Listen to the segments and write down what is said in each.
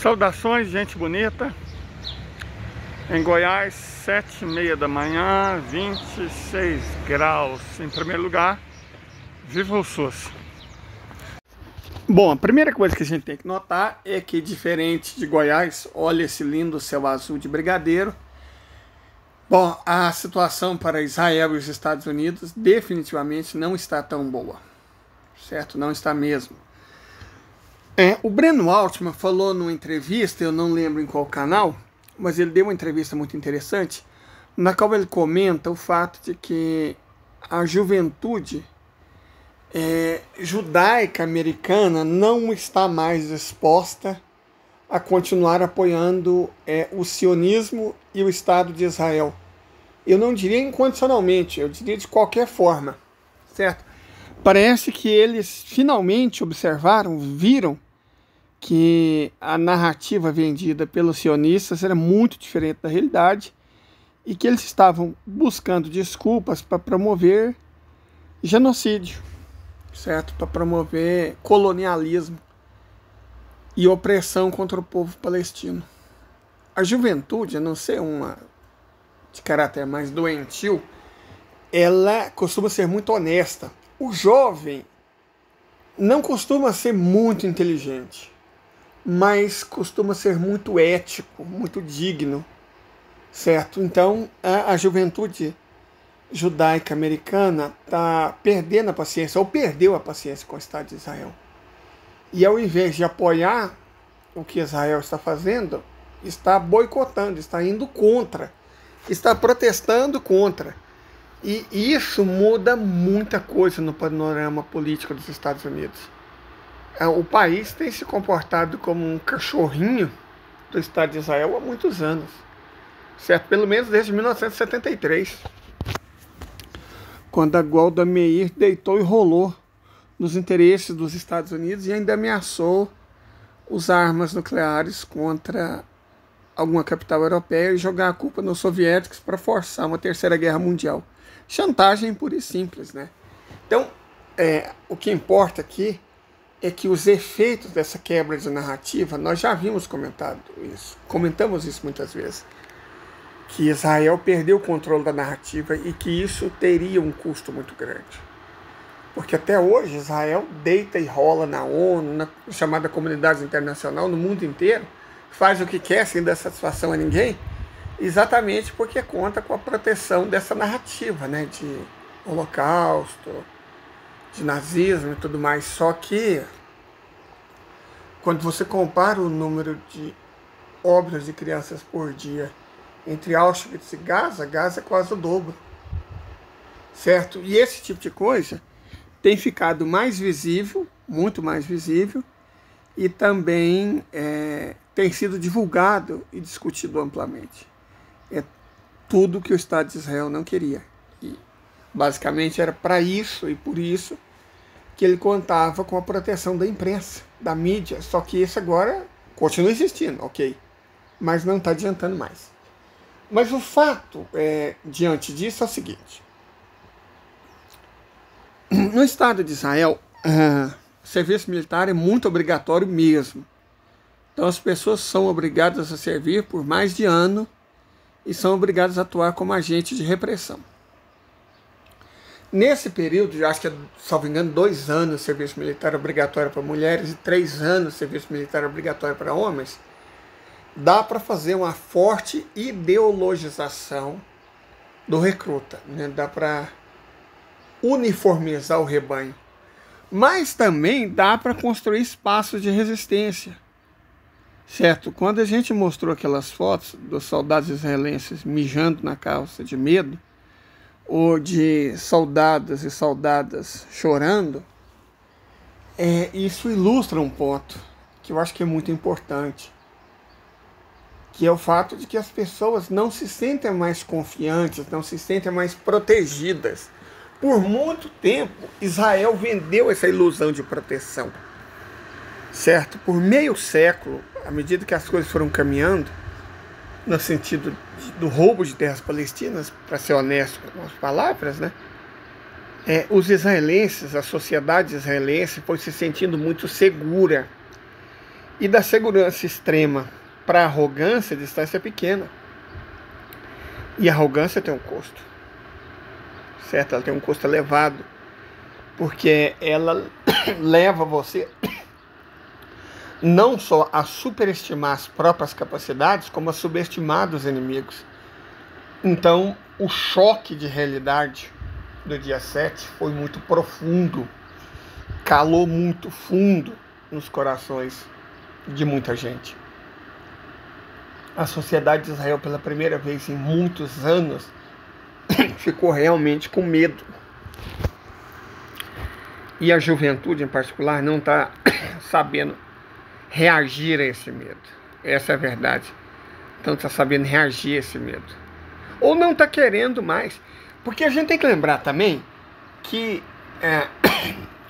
Saudações, gente bonita. Em Goiás, 7h30 da manhã, 26 graus. Em primeiro lugar, viva o SUS. Bom, a primeira coisa que a gente tem que notar é que, diferente de Goiás, olha esse lindo céu azul de brigadeiro. Bom, a situação para Israel e os Estados Unidos definitivamente não está tão boa, certo? Não está mesmo. O Breno Altman falou numa entrevista, eu não lembro em qual canal, mas ele deu uma entrevista muito interessante, na qual ele comenta o fato de que a juventude judaica americana não está mais disposta a continuar apoiando o sionismo e o Estado de Israel. Eu não diria incondicionalmente, eu diria de qualquer forma, certo? Parece que eles finalmente observaram, viram que a narrativa vendida pelos sionistas era muito diferente da realidade e que eles estavam buscando desculpas para promover genocídio, certo? Para promover colonialismo e opressão contra o povo palestino. A juventude, a não ser uma de caráter mais doentio, ela costuma ser muito honesta. O jovem não costuma ser muito inteligente, mas costuma ser muito ético, muito digno, certo? Então, a juventude judaica americana está perdendo a paciência, ou perdeu a paciência com o Estado de Israel. E ao invés de apoiar o que Israel está fazendo, está boicotando, está indo contra, está protestando contra. E isso muda muita coisa no panorama político dos Estados Unidos. O país tem se comportado como um cachorrinho do Estado de Israel há muitos anos, certo? Pelo menos desde 1973, quando a Golda Meir deitou e rolou nos interesses dos Estados Unidos e ainda ameaçou usar armas nucleares contra alguma capital europeia e jogar a culpa nos soviéticos para forçar uma terceira guerra mundial. Chantagem pura e simples, né? Então, o que importa aqui é que os efeitos dessa quebra de narrativa, nós já havíamos comentamos isso muitas vezes, que Israel perdeu o controle da narrativa e que isso teria um custo muito grande. Porque até hoje Israel deita e rola na ONU, na chamada comunidade internacional, no mundo inteiro, faz o que quer sem dar satisfação a ninguém, exatamente porque conta com a proteção dessa narrativa, né, de holocausto, de nazismo e tudo mais. Só que, quando você compara o número de óbitos de crianças por dia entre Auschwitz e Gaza, Gaza é quase o dobro, certo? E esse tipo de coisa tem ficado mais visível, muito mais visível, e também tem sido divulgado e discutido amplamente. É tudo que o Estado de Israel não queria. E basicamente era para isso e por isso que ele contava com a proteção da imprensa, da mídia, só que isso agora continua existindo, ok, mas não está adiantando mais. Mas o fato, diante disso, é o seguinte: no Estado de Israel, o serviço militar é muito obrigatório mesmo. Então as pessoas são obrigadas a servir por mais de ano e são obrigadas a atuar como agentes de repressão. Nesse período, acho que é, salvo engano, 2 anos de serviço militar obrigatório para mulheres e 3 anos de serviço militar obrigatório para homens, dá para fazer uma forte ideologização do recruta, né? Dá para uniformizar o rebanho. Mas também dá para construir espaços de resistência, certo? Quando a gente mostrou aquelas fotos dos soldados israelenses mijando na calça de medo, ou de soldados e soldadas chorando, isso ilustra um ponto que eu acho que é muito importante, que é o fato de que as pessoas não se sentem mais confiantes, não se sentem mais protegidas. Por muito tempo, Israel vendeu essa ilusão de proteção, certo? Por meio século, à medida que as coisas foram caminhando, no sentido do roubo de terras palestinas, para ser honesto com as palavras, né? Os israelenses, a sociedade israelense foi se sentindo muito segura E da segurança extrema para a arrogância, a distância é pequena. E a arrogância tem um custo, certo? Ela tem um custo elevado, porque ela leva você não só a superestimar as próprias capacidades, como a subestimar os inimigos. Então, o choque de realidade do dia 7 foi muito profundo, calou muito fundo nos corações de muita gente. A sociedade de Israel, pela primeira vez em muitos anos, ficou realmente com medo. E a juventude, em particular, não está sabendo reagir a esse medo. Essa é a verdade. Não está sabendo reagir a esse medo. Ou não está querendo mais. Porque a gente tem que lembrar também que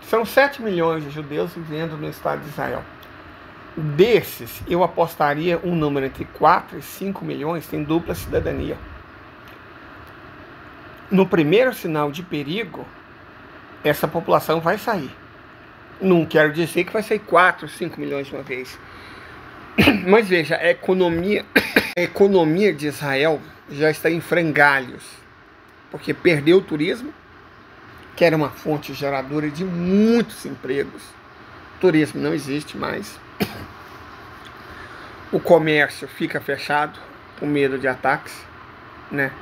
são 7 milhões de judeus vivendo no Estado de Israel. Desses, eu apostaria um número entre 4 e 5 milhões tem dupla cidadania. No primeiro sinal de perigo, essa população vai sair. Não quero dizer que vai sair 4, 5 milhões de uma vez. Mas veja, a economia de Israel já está em frangalhos. Porque perdeu o turismo, que era uma fonte geradora de muitos empregos. O turismo não existe mais. O comércio fica fechado, com medo de ataques, né?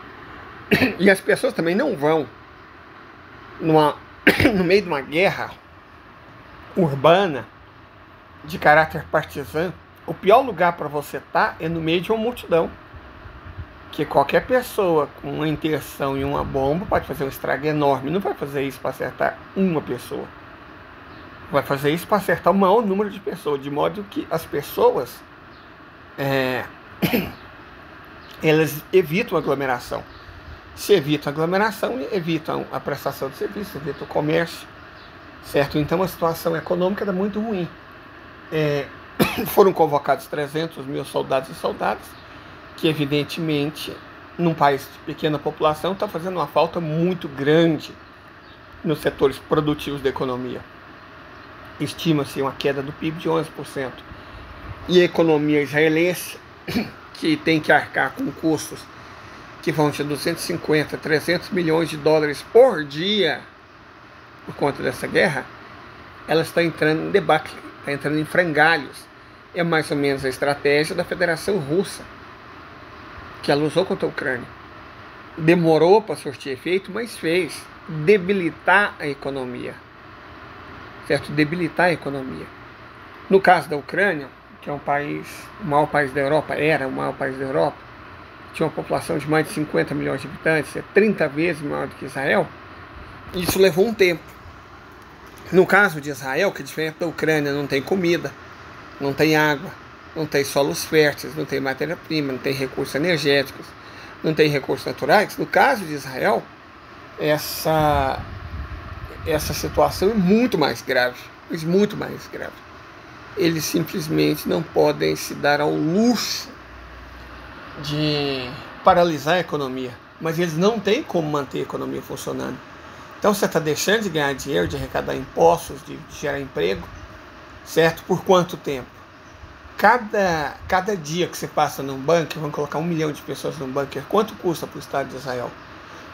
E as pessoas também não vão no meio de uma guerra urbana de caráter partizan. O pior lugar para você estar é no meio de uma multidão. Que qualquer pessoa com uma intenção e uma bomba pode fazer um estrago enorme. Não vai fazer isso para acertar uma pessoa. Vai fazer isso para acertar o maior número de pessoas. De modo que as pessoas elas evitam a aglomeração. Se evitam a aglomeração, evitam a prestação de serviço, evitam o comércio, certo? Então a situação econômica era muito ruim. Foram convocados 300 mil soldados e soldadas, que evidentemente, num país de pequena população, está fazendo uma falta muito grande nos setores produtivos da economia. Estima-se uma queda do PIB de 11%. E a economia israelense, que tem que arcar com custos que vão de 250 a 300 milhões de dólares por dia por conta dessa guerra, ela está entrando em debacle, está entrando em frangalhos. É mais ou menos a estratégia da Federação Russa, que ela usou contra a Ucrânia. Demorou para surtir efeito, mas fez. Debilitar a economia. Certo? Debilitar a economia. No caso da Ucrânia, que é um país, o maior país da Europa, era o maior país da Europa, tinha uma população de mais de 50 milhões de habitantes, é 30 vezes maior do que Israel, isso levou um tempo. No caso de Israel, que diferente da Ucrânia, não tem comida, não tem água, não tem solos férteis, não tem matéria-prima, não tem recursos energéticos, não tem recursos naturais. No caso de Israel, essa situação é muito mais grave, mas muito mais grave. Eles simplesmente não podem se dar ao luxo de paralisar a economia, mas eles não têm como manter a economia funcionando. Então você está deixando de ganhar dinheiro, de arrecadar impostos, de gerar emprego, certo? Por quanto tempo? Cada dia que você passa num bunker, vão colocar 1 milhão de pessoas num bunker, quanto custa para o Estado de Israel?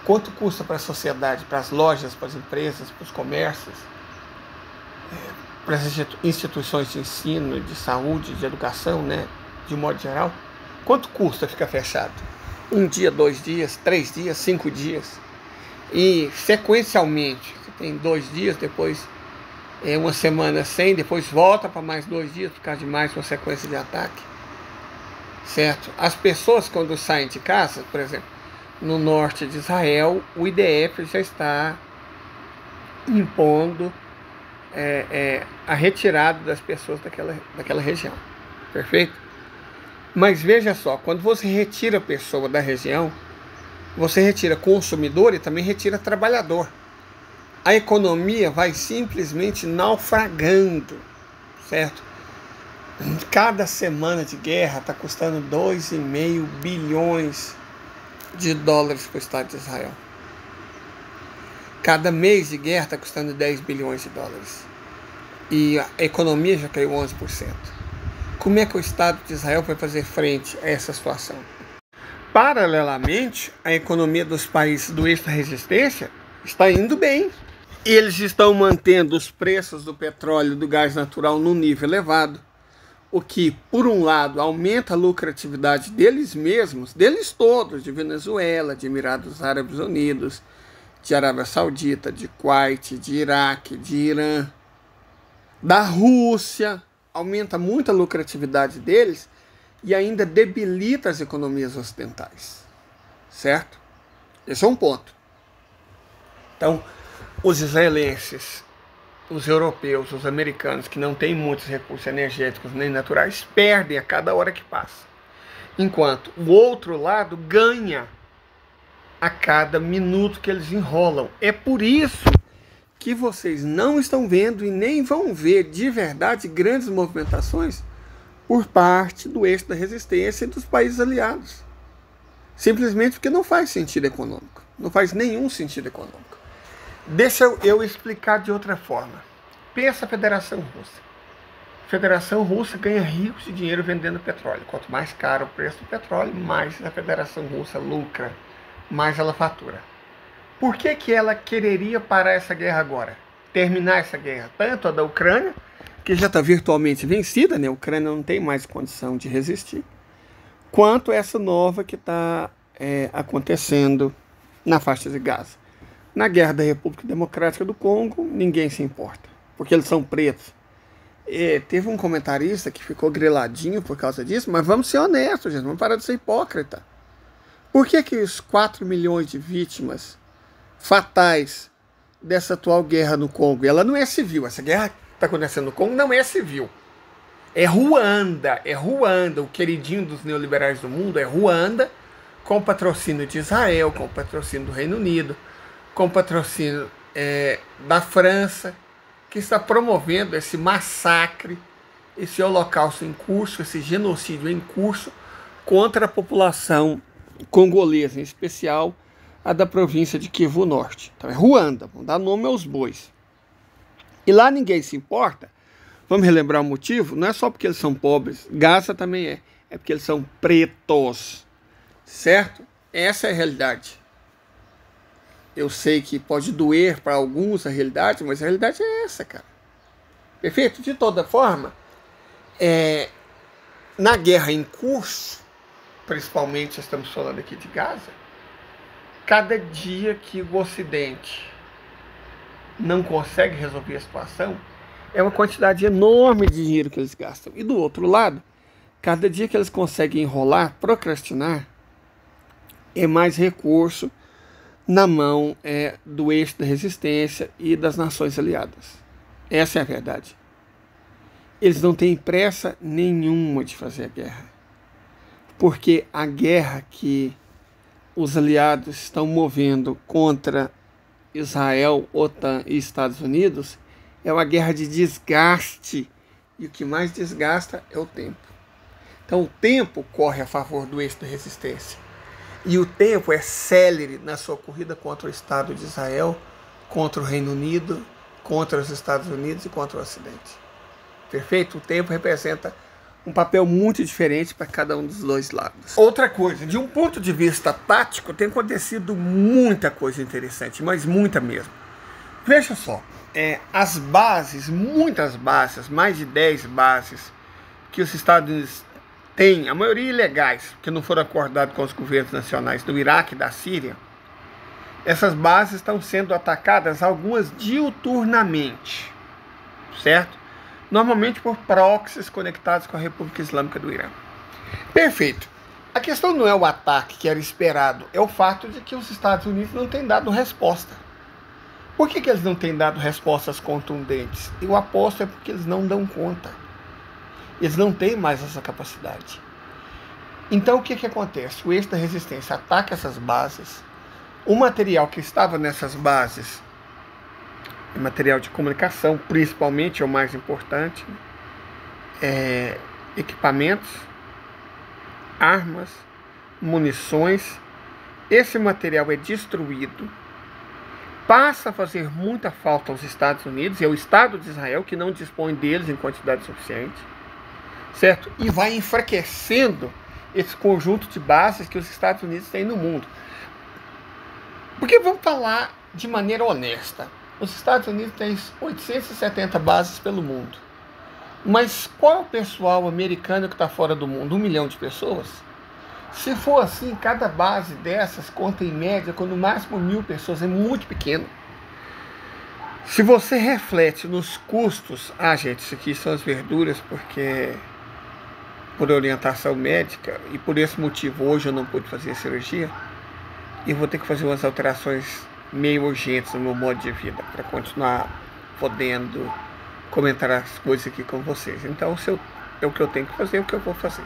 Quanto custa para a sociedade, para as lojas, para as empresas, para os comércios, para as instituições de ensino, de saúde, de educação, né? De modo geral? Quanto custa ficar fechado? 1 dia, 2 dias, 3 dias, 5 dias? E sequencialmente, você tem 2 dias, depois uma semana sem, depois volta para mais 2 dias por causa de mais uma sequência de ataque, certo? As pessoas, quando saem de casa, por exemplo, no norte de Israel, o IDF já está impondo a retirada das pessoas daquela região, perfeito? Mas veja só, quando você retira a pessoa da região, você retira consumidor e também retira trabalhador. A economia vai simplesmente naufragando, certo? Cada semana de guerra está custando 2,5 bilhões de dólares para o Estado de Israel. Cada mês de guerra está custando 10 bilhões de dólares. E a economia já caiu 11%. como é que o Estado de Israel vai fazer frente a essa situação? Paralelamente, a economia dos países do eixo da resistência está indo bem. Eles estão mantendo os preços do petróleo e do gás natural num nível elevado, o que, por um lado, aumenta a lucratividade deles mesmos, deles todos, de Venezuela, de Emirados Árabes Unidos, de Arábia Saudita, de Kuwait, de Iraque, de Irã, da Rússia, aumenta muito a lucratividade deles e ainda debilita as economias ocidentais, certo? Esse é um ponto. Então, os israelenses, os europeus, os americanos, que não têm muitos recursos energéticos nem naturais, perdem a cada hora que passa. Enquanto o outro lado ganha a cada minuto que eles enrolam. É por isso que vocês não estão vendo e nem vão ver de verdade grandes movimentações por parte do eixo da resistência e dos países aliados. Simplesmente porque não faz sentido econômico. Não faz nenhum sentido econômico. Deixa eu explicar de outra forma. Pensa a Federação Russa. A Federação Russa ganha rios de dinheiro vendendo petróleo. Quanto mais caro o preço do petróleo, mais a Federação Russa lucra, mais ela fatura. Por que ela quereria parar essa guerra agora? Terminar essa guerra, tanto a da Ucrânia, que já está virtualmente vencida, né? A Ucrânia não tem mais condição de resistir, quanto essa nova que está acontecendo na faixa de Gaza. Na guerra da República Democrática do Congo, ninguém se importa, porque eles são pretos. Teve um comentarista que ficou griladinho por causa disso, mas vamos ser honestos, gente, vamos parar de ser hipócrita. Por que os 4 milhões de vítimas fatais dessa atual guerra no Congo, ela não é civil, essa guerra que está acontecendo no Congo não é civil. É Ruanda, o queridinho dos neoliberais do mundo, é Ruanda, com patrocínio de Israel, com patrocínio do Reino Unido, com patrocínio da França, que está promovendo esse massacre, esse holocausto em curso, esse genocídio em curso contra a população congolesa, em especial a da província de Kivu Norte. Então é Ruanda, vamos dar nome aos bois. E lá ninguém se importa. Vamos relembrar o motivo? Não é só porque eles são pobres, Gaza também é porque eles são pretos, certo? Essa é a realidade. Eu sei que pode doer para alguns a realidade, mas a realidade é essa, cara. Perfeito? De toda forma, na guerra em curso, principalmente estamos falando aqui de Gaza, cada dia que o Ocidente não consegue resolver a situação, é uma quantidade enorme de dinheiro que eles gastam. E do outro lado, cada dia que eles conseguem enrolar, procrastinar, é mais recurso na mão do eixo da resistência e das nações aliadas. Essa é a verdade. Eles não têm pressa nenhuma de fazer a guerra. Porque a guerra que os aliados estão movendo contra Israel, OTAN e Estados Unidos é uma guerra de desgaste. E o que mais desgasta é o tempo. Então o tempo corre a favor do eixo da resistência. E o tempo é célere na sua corrida contra o Estado de Israel, contra o Reino Unido, contra os Estados Unidos e contra o Ocidente. Perfeito? O tempo representa um papel muito diferente para cada um dos dois lados. Outra coisa, de um ponto de vista tático, tem acontecido muita coisa interessante, mas muita mesmo. Veja só, as bases, muitas bases, mais de 10 bases que os Estados Unidos têm, a maioria ilegais, que não foram acordados com os governos nacionais do Iraque e da Síria, essas bases estão sendo atacadas, algumas diuturnamente, certo? Normalmente por proxies conectados com a República Islâmica do Irã. Perfeito. A questão não é o ataque que era esperado, é o fato de que os Estados Unidos não têm dado resposta. Por que eles não têm dado respostas contundentes? Eu aposto é porque eles não dão conta. Eles não têm mais essa capacidade. Então o que acontece? O eixo da resistência ataca essas bases. O material que estava nessas bases, material de comunicação, principalmente, é o mais importante, equipamentos, armas, munições. Esse material é destruído, passa a fazer muita falta aos Estados Unidos, e ao Estado de Israel, que não dispõe deles em quantidade suficiente. certo? E vai enfraquecendo esse conjunto de bases que os Estados Unidos têm no mundo. Porque vamos falar de maneira honesta. Os Estados Unidos têm 870 bases pelo mundo. Mas qual é o pessoal americano que está fora do mundo? 1 milhão de pessoas? Se for assim, cada base dessas conta em média com no máximo 1.000 pessoas. É muito pequeno. Se você reflete nos custos... gente, isso aqui são as verduras, porque por orientação médica, e por esse motivo hoje eu não pude fazer a cirurgia, e vou ter que fazer umas alterações meio urgentes no meu modo de vida, para continuar podendo comentar as coisas aqui com vocês. Então, é o que eu tenho que fazer, é o que eu vou fazer.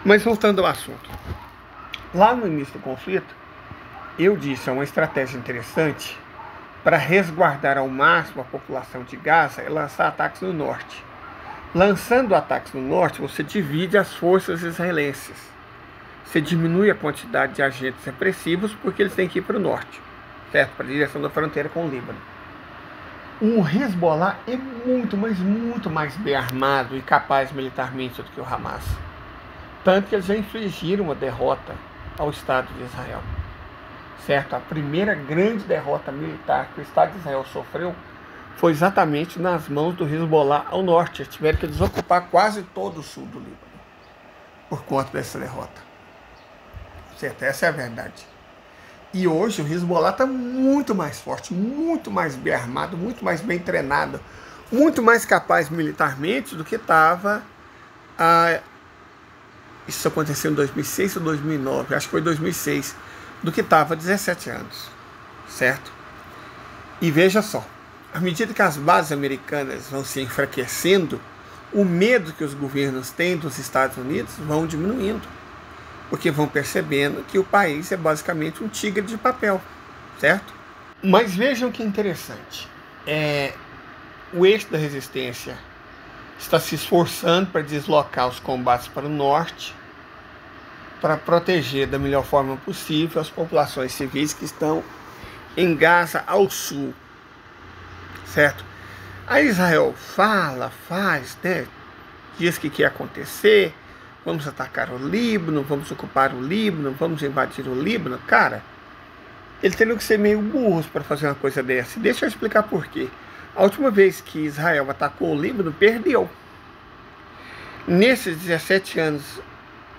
Mas voltando ao assunto. Lá no início do conflito, eu disse, é uma estratégia interessante para resguardar ao máximo a população de Gaza e lançar ataques no norte. Lançando ataques no norte, você divide as forças israelenses. Você diminui a quantidade de agentes repressivos porque eles têm que ir para o norte, certo? Para a direção da fronteira com o Líbano. O Hezbollah é muito, mas muito mais bem armado e capaz militarmente do que o Hamas. Tanto que eles já infligiram uma derrota ao Estado de Israel. Certo? A primeira grande derrota militar que o Estado de Israel sofreu foi exatamente nas mãos do Hezbollah ao norte. Eles tiveram que desocupar quase todo o sul do Líbano por conta dessa derrota. Certo? Essa é a verdade. E hoje o Hezbollah está muito mais forte, muito mais bem armado, muito mais bem treinado, muito mais capaz militarmente do que estava. Isso aconteceu em 2006 ou 2009, acho que foi 2006, do que estava há 17 anos, certo? E veja só, à medida que as bases americanas vão se enfraquecendo, o medo que os governos têm dos Estados Unidos vão diminuindo, porque vão percebendo que o país é basicamente um tigre de papel, certo? Mas vejam que interessante, o eixo da resistência está se esforçando para deslocar os combates para o norte, para proteger da melhor forma possível as populações civis que estão em Gaza ao sul, certo? A Israel faz, né? Diz que quer acontecer, vamos atacar o Líbano, vamos ocupar o Líbano, vamos invadir o Líbano. Cara, eles teriam que ser meio burros para fazer uma coisa dessa. Deixa eu explicar por quê. A última vez que Israel atacou o Líbano, perdeu. Nesses 17 anos,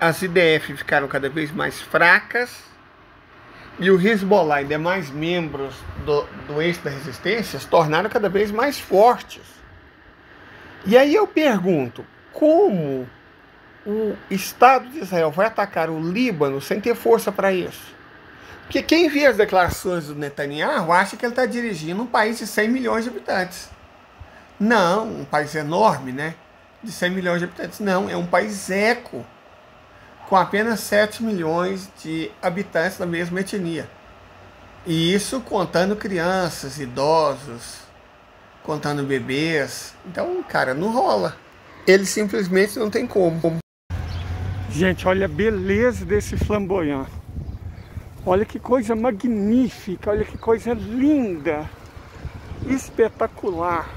as IDF ficaram cada vez mais fracas e o Hezbollah e demais membros do eixo da resistência se tornaram cada vez mais fortes. E aí eu pergunto, como o Estado de Israel vai atacar o Líbano sem ter força para isso? Porque quem vê as declarações do Netanyahu acha que ele está dirigindo um país de 100 milhões de habitantes. Não, um país enorme, né? De 100 milhões de habitantes. Não, é um país eco, com apenas 7 milhões de habitantes da mesma etnia. E isso contando crianças, idosos, contando bebês. Então, cara, não rola. Ele simplesmente não tem como. Gente, olha a beleza desse flamboyant. Olha que coisa magnífica, olha que coisa linda. Espetacular.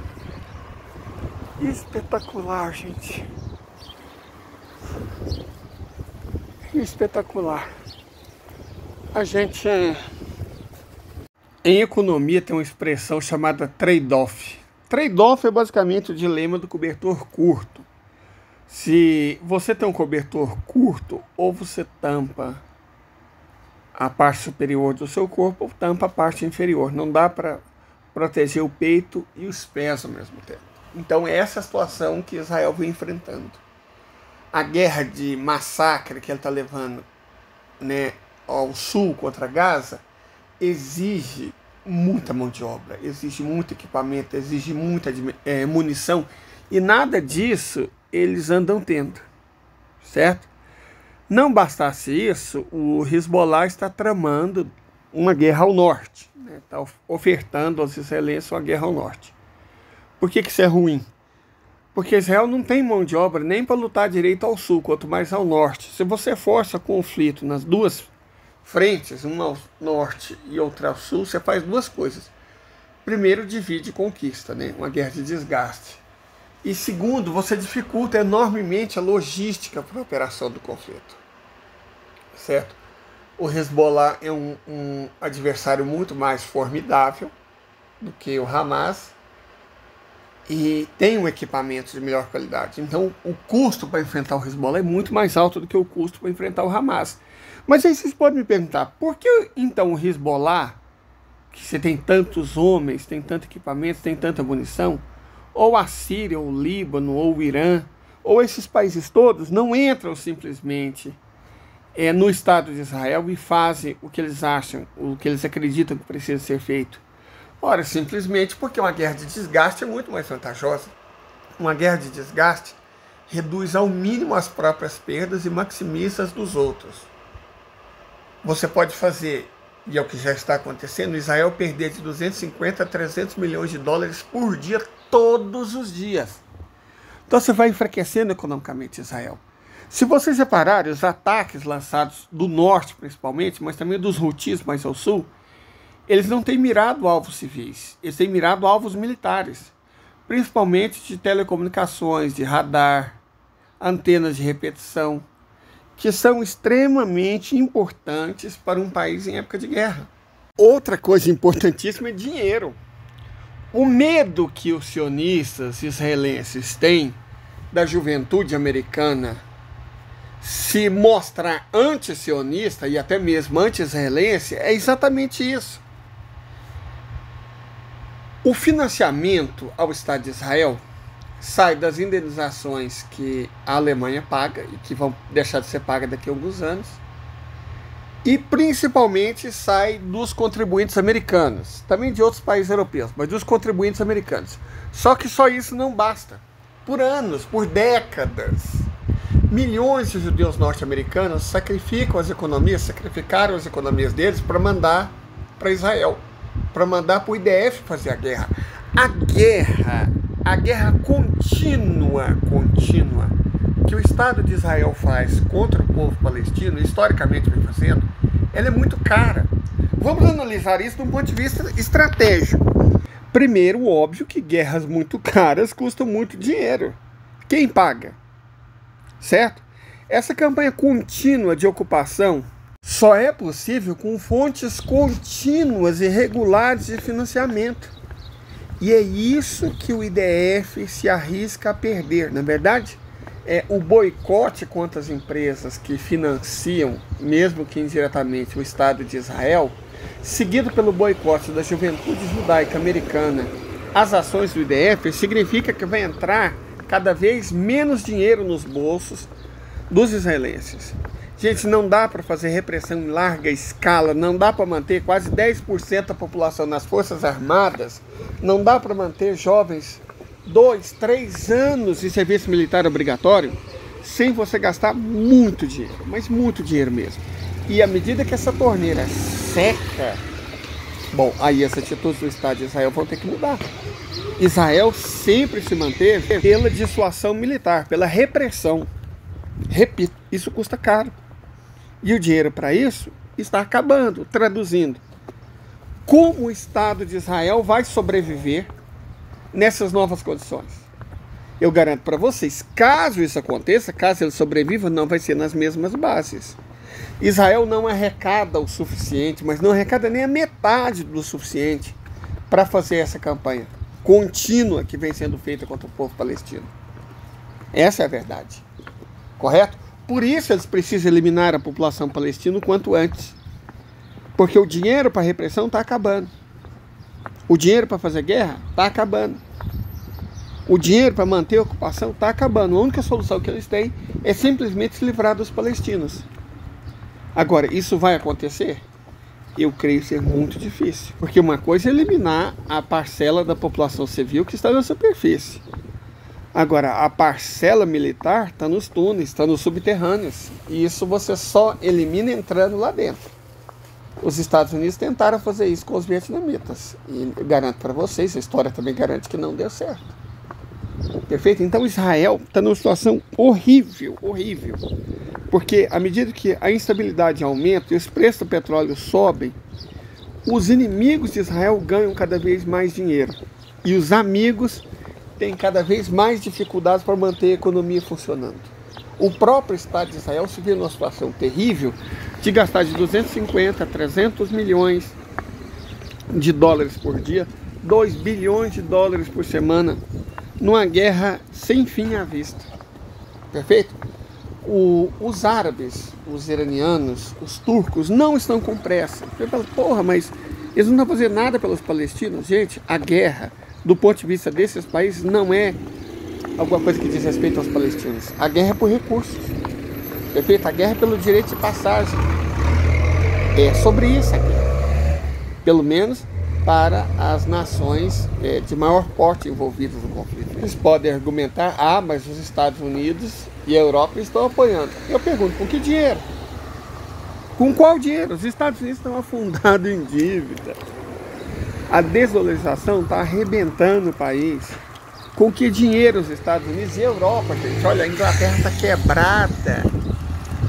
Espetacular, gente. Espetacular. A gente em economia tem uma expressão chamada trade-off. Trade-off é basicamente o dilema do cobertor curto. Se você tem um cobertor curto, ou você tampa a parte superior do seu corpo, ou tampa a parte inferior. Não dá para proteger o peito e os pés ao mesmo tempo. Então essa é a situação que Israel vem enfrentando. A guerra de massacre que ele está levando, né, ao sul contra Gaza exige muita mão de obra, exige muito equipamento, exige muita munição, e nada disso eles andam tendo, certo? Não bastasse isso, o Hezbollah está tramando uma guerra ao norte, né? Está ofertando aos israelenses uma guerra ao norte. Por que isso é ruim? Porque Israel não tem mão de obra nem para lutar direito ao sul, quanto mais ao norte. Se você força conflito nas duas frentes, uma ao norte e outra ao sul, você faz duas coisas. Primeiro, divide e conquista, né? Uma guerra de desgaste. E segundo, você dificulta enormemente a logística para a operação do conflito. Certo? O Hezbollah é um adversário muito mais formidável do que o Hamas e tem um equipamento de melhor qualidade. Então, o custo para enfrentar o Hezbollah é muito mais alto do que o custo para enfrentar o Hamas. Mas aí vocês podem me perguntar, por que então o Hezbollah, que você tem tantos homens, tem tanto equipamento, tem tanta munição, ou a Síria, ou o Líbano, ou o Irã, ou esses países todos, não entram simplesmente no Estado de Israel e fazem o que eles acham, o que eles acreditam que precisa ser feito? Ora, simplesmente porque uma guerra de desgaste é muito mais vantajosa. Uma guerra de desgaste reduz ao mínimo as próprias perdas e maximiza as dos outros. Você pode fazer, e é o que já está acontecendo, Israel perder de 250 a 300 milhões de dólares por dia, todos os dias. Então você vai enfraquecendo economicamente Israel. Se vocês repararem, os ataques lançados do norte principalmente, mas também dos Houthis mais ao sul, eles não têm mirado alvos civis, eles têm mirado alvos militares, principalmente de telecomunicações, de radar, antenas de repetição, que são extremamente importantes para um país em época de guerra. Outra coisa importantíssima é dinheiro. O medo que os sionistas israelenses têm da juventude americana se mostrar anti-sionista e até mesmo anti-israelense é exatamente isso. O financiamento ao Estado de Israel sai das indenizações que a Alemanha paga e que vão deixar de ser pagas daqui a alguns anos, e principalmente sai dos contribuintes americanos, também de outros países europeus, mas dos contribuintes americanos. Só que só isso não basta. Por anos, por décadas, milhões de judeus norte-americanos sacrificaram as economias deles para mandar para Israel, para mandar para o IDF fazer a guerra. A guerra contínua que o Estado de Israel faz contra o povo palestino, historicamente vem fazendo, ela é muito cara. Vamos analisar isso de um ponto de vista estratégico. Primeiro, óbvio que guerras muito caras custam muito dinheiro. Quem paga? Certo? Essa campanha contínua de ocupação só é possível com fontes contínuas e regulares de financiamento. E é isso que o IDF se arrisca a perder. Na verdade, o boicote contra as empresas que financiam, mesmo que indiretamente, o Estado de Israel, seguido pelo boicote da juventude judaica americana às ações do IDF, significa que vai entrar cada vez menos dinheiro nos bolsos dos israelenses. Gente, não dá para fazer repressão em larga escala, não dá para manter quase 10% da população nas Forças Armadas, não dá para manter jovens 2, 3 anos de serviço militar obrigatório sem você gastar muito dinheiro, mas muito dinheiro mesmo. E à medida que essa torneira seca, bom, aí as atitudes do Estado de Israel vão ter que mudar. Israel sempre se manteve pela dissuasão militar, pela repressão. Repito, isso custa caro. E o dinheiro para isso está acabando. Traduzindo, como o Estado de Israel vai sobreviver nessas novas condições? Eu garanto para vocês, caso isso aconteça, caso ele sobreviva, não vai ser nas mesmas bases. Israel não arrecada o suficiente, mas não arrecada nem a metade do suficiente para fazer essa campanha contínua que vem sendo feita contra o povo palestino. Essa é a verdade. Correto? Por isso eles precisam eliminar a população palestina o quanto antes. Porque o dinheiro para a repressão está acabando. O dinheiro para fazer guerra está acabando. O dinheiro para manter a ocupação está acabando. A única solução que eles têm é simplesmente se livrar dos palestinos. Agora, isso vai acontecer? Eu creio ser muito difícil. Porque uma coisa é eliminar a parcela da população civil que está na superfície. Agora, a parcela militar está nos túneis, está nos subterrâneos. E isso você só elimina entrando lá dentro. Os Estados Unidos tentaram fazer isso com os vietnamitas. E eu garanto para vocês, a história também garante que não deu certo. Perfeito? Então Israel está numa situação horrível, horrível. Porque à medida que a instabilidade aumenta e os preços do petróleo sobem, os inimigos de Israel ganham cada vez mais dinheiro. E os amigos tem cada vez mais dificuldades para manter a economia funcionando. O próprio Estado de Israel se vê numa situação terrível de gastar de 250 a 300 milhões de dólares por dia, 2 bilhões de dólares por semana, numa guerra sem fim à vista. Perfeito? Os árabes, os iranianos, os turcos não estão com pressa. Você fala, porra, mas eles não estão fazendo nada pelos palestinos. Gente, a guerra, do ponto de vista desses países, não é alguma coisa que diz respeito aos palestinos. A guerra é por recursos. Perfeito? A guerra é pelo direito de passagem. É sobre isso a guerra. Pelo menos para as nações de maior porte envolvidas no conflito. Eles podem argumentar, mas os Estados Unidos e a Europa estão apoiando. Eu pergunto, com que dinheiro? Com qual dinheiro? Os Estados Unidos estão afundados em dívida. A desvalorização está arrebentando o país. Com que dinheiro os Estados Unidos e a Europa, gente? Olha, a Inglaterra está quebrada.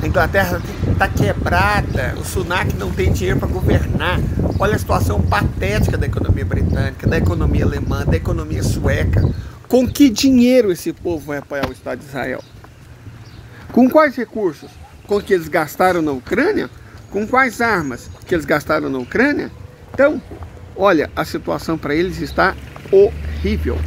A Inglaterra está quebrada. O Sunak não tem dinheiro para governar. Olha a situação patética da economia britânica, da economia alemã, da economia sueca. Com que dinheiro esse povo vai apoiar o Estado de Israel? Com quais recursos? Com o que eles gastaram na Ucrânia? Com quais armas que eles gastaram na Ucrânia? Então, olha, a situação para eles está horrível.